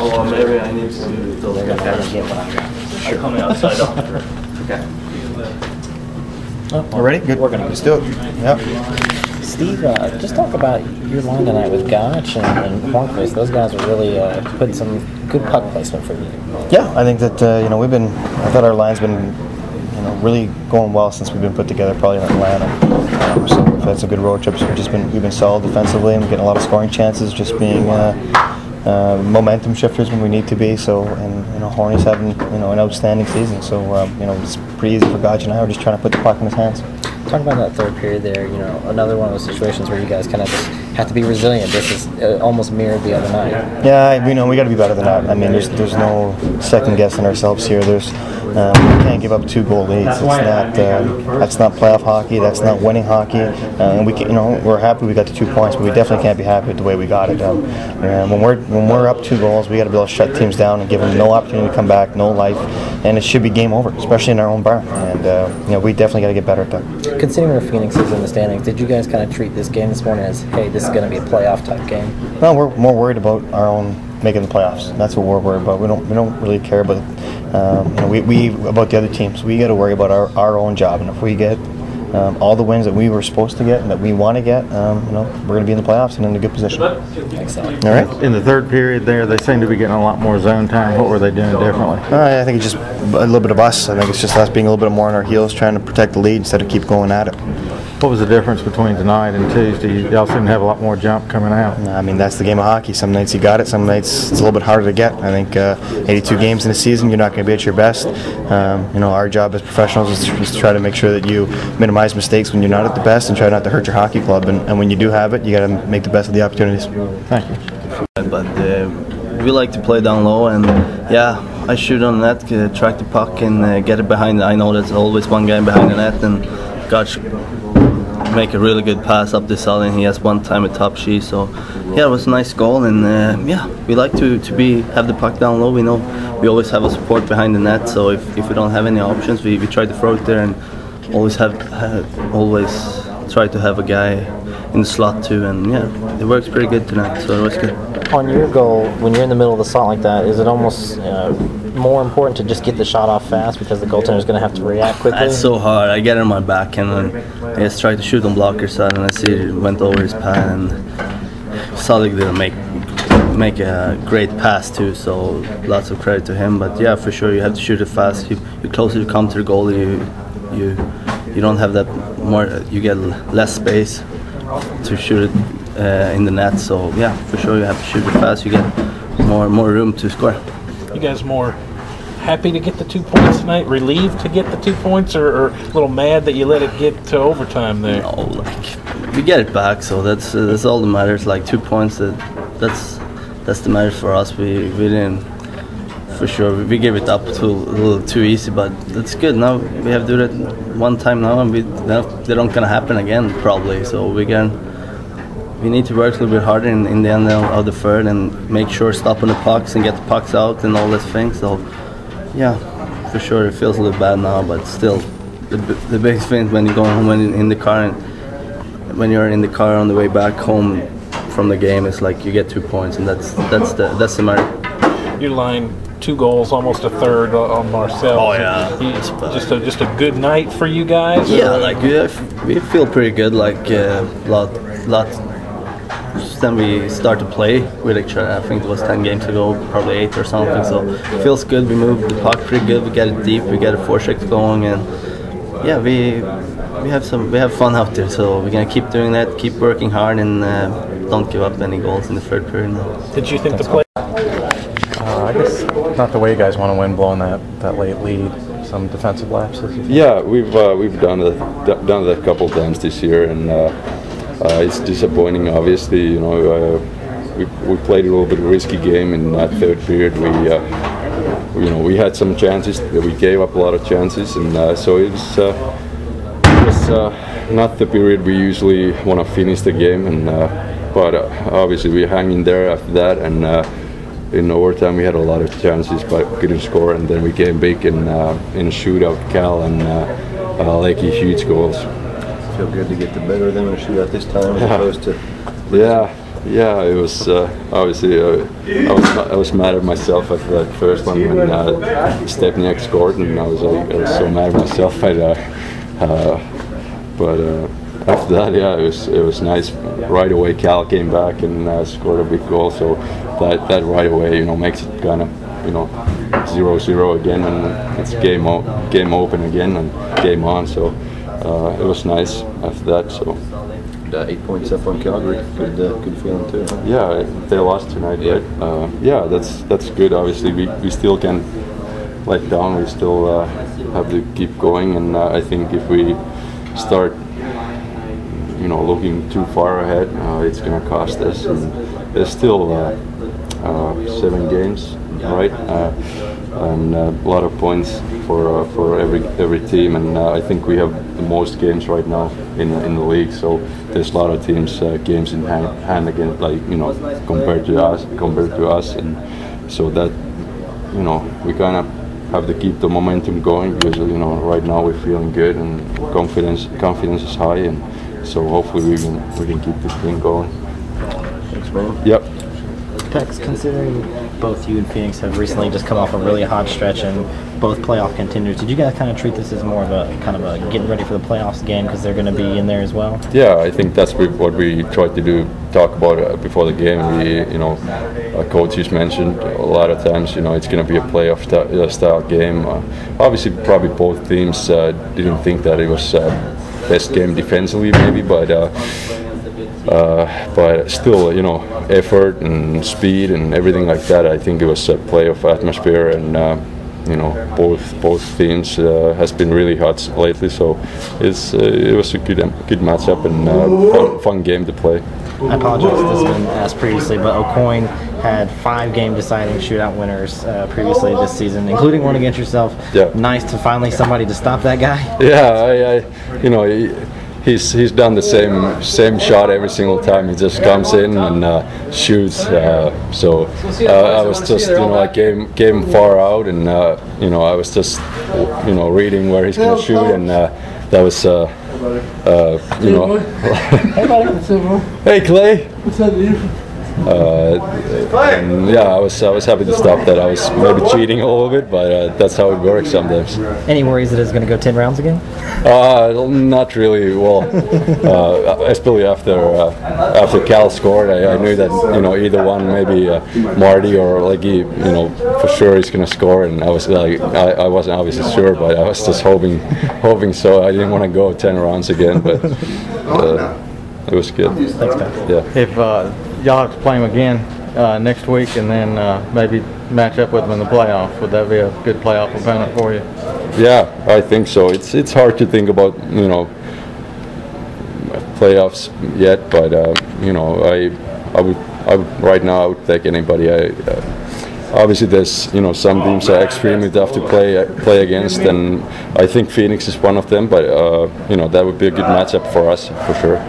Or maybe I need to do those guys. I'm coming outside after. Okay. Oh, we're ready? Good. We're gonna Let's do it. Yep. Steve, just talk about your line tonight with Gotch and Hornqvist. Those guys are really putting some good puck placement for you. Yeah, I think that I thought our line's been really going well since we've been put together, probably in Atlanta. So we've had some good road trips. We've been solid defensively and getting a lot of scoring chances, just being momentum shifters when we need to be. So, and Horny's having an outstanding season. So it's pretty easy for Gotch and I. We're just trying to put the puck in his hands. Talk about that third period there. Another one of those situations where you guys kind of just have to be resilient. This is almost mirrored the other night. Yeah, we got to be better than that. I mean, there's no second guessing ourselves here. We can't give up 2-goal leads. It's not that's not playoff hockey. That's not winning hockey. And we're happy we got the 2 points, but we definitely can't be happy with the way we got it. When we're up 2 goals, we got to be able to shut teams down and give them no opportunity to come back, no life, and it should be game over, especially in our own barn. And we definitely got to get better at that. Considering where Phoenix is in the standings, did you guys kind of treat this game this morning as, hey, this is going to be a playoff type game? No, we're more worried about our own making the playoffs. That's what we're worried about. We don't really care about about the other teams. We got to worry about our own job, and if we get all the wins that we were supposed to get and that we want to get, we're going to be in the playoffs and in a good position. Excellent. All right. In the third period there, they seem to be getting a lot more zone time. What were they doing differently? I think it's just a little bit of us. I think it's just us being a little bit more on our heels, trying to protect the lead instead of keep going at it. What was the difference between tonight and Tuesday? Y'all seem to have a lot more jump coming out. I mean, that's the game of hockey. Some nights you got it, some nights it's a little bit harder to get. I think 82 games in a season, you're not going to be at your best. Our job as professionals is to try to make sure that you minimize mistakes when you're not at the best and try not to hurt your hockey club. And when you do have it, you got to make the best of the opportunities. Thank you. But we like to play down low, and I shoot on the net, track the puck, and get it behind. I know there's always one guy behind the net, and Gotch make a really good pass up the Sullivan. He has one time a top sheet, so it was a nice goal. And we like to have the puck down low. We know we always have a support behind the net, so if we don't have any options, we try to throw it there, and always try to have a guy in the slot too. And it works pretty good tonight, so it was good. On your goal, when you're in the middle of the slot like that, is it almost more important to just get the shot off fast because the goaltender is going to have to react quickly? That's so hard. I get on my back and I just tried to shoot on blocker side, and I see it went over his pad, and Sullivan didn't make a great pass too, so lots of credit to him. But for sure you have to shoot it fast. You closer you come to the goal, you don't have that more. You get less space to shoot it in the net. So for sure you have to shoot it fast. You get more room to score. You guys more happy to get the 2 points tonight, relieved to get the 2 points, or a little mad that you let it get to overtime there? No, we get it back, so that's all that matters. 2 points, that's the matters for us. We didn't, for sure, we gave it up a little too easy, but that's good. Now we have to do that one time now, and they don't gonna happen again probably. So we need to work a little bit harder in the end of the third and make sure stopping the pucks and get the pucks out and all those things. So for sure it feels a little bad now, but still the biggest thing when you're going home in the car, and when you're in the car on the way back home from the game, it's like you get 2 points, and that's the matter. Your line, 2 goals, almost a third on Marcel. Oh yeah, just a good night for you guys. We feel pretty good. Lot. Then we start to play with each other. I think it was 10 games ago, probably 8 or something. So it feels good. We move the puck pretty good. We get it deep. We get a forecheck going, and we have fun out there. So we're gonna keep doing that. Keep working hard, and don't give up any goals in the third period now. Did you think the play? I guess not the way you guys want to win, blowing that late lead. Some defensive lapses. Yeah, we've done that a couple times this year, and it's disappointing. Obviously, we played a little bit of a risky game in that third period. We had some chances. We gave up a lot of chances, and so it was not the period we usually want to finish the game. And but obviously we hung in there after that, and in overtime we had a lot of chances but couldn't score, and then we came big in a shootout. Cal and Lakey, huge goals. feel good to get the better of them in a shootout this time as opposed to. Yeah, it was obviously I was mad at myself after that first one when Stepniak scored, and I was so mad at myself. But after that, yeah, it was nice. Right away, Cal came back and scored a big goal. So that right away, makes it kind of 0-0 again, and it's game open again and game on. So it was nice after that. So. 8 points up on Calgary. Good feeling too. Huh? Yeah, they lost tonight, right? Yeah, that's good. Obviously, we still can let down. We still have to keep going, and I think if we start, looking too far ahead, it's going to cost us. And there's still 7 games, right? And a lot of points for every team, and I think we have the most games right now in the league. So there's a lot of teams games in hand again, compared to us, and so that we kind of have to keep the momentum going because right now we're feeling good and confidence is high, and so hopefully we can keep this thing going. Thanks, man. Yep. Pex, considering both you and Phoenix have recently just come off a really hot stretch and both playoff contenders, did you guys kind of treat this as more of a getting ready for the playoffs game because they're going to be in there as well? Yeah, I think that's what we tried to do. Talk about before the game. We, coaches mentioned a lot of times, it's going to be a playoff style game. Obviously, probably both teams didn't think that it was best game defensively, maybe, but still, effort and speed and everything like that. I think it was a playoff atmosphere, and both teams has been really hot lately. So it was a good matchup and fun game to play. I apologize if this has been asked previously, but O'Coin had 5 game-deciding shootout winners previously this season, including one against yourself. Yeah. Nice to finally somebody to stop that guy. Yeah, he's done the same shot every single time. He just comes in and shoots. So I was just game far out, and I was just reading where he's going to shoot, and that was Hey buddy, what's up, bro? Hey Clay. What's up, dude? And yeah, I was happy to stop that. I was maybe cheating a little bit, but that's how it works sometimes. Any worries that it's going to go 10 rounds again? Not really. Well, especially after Cal scored, I knew that either one, maybe Marty or Leggy, for sure he's going to score, and I was I wasn't obviously sure, but I was just hoping. So I didn't want to go 10 rounds again, but it was good. Thanks, Pat. Yeah. If y'all have to play them again next week, and then maybe match up with them in the playoffs, would that be a good playoff opponent for you? Yeah, I think so. It's hard to think about playoffs yet, but I would right now I would take anybody. Obviously, there's some teams are extremely tough to play against, and I think Phoenix is one of them. But that would be a good matchup for us for sure.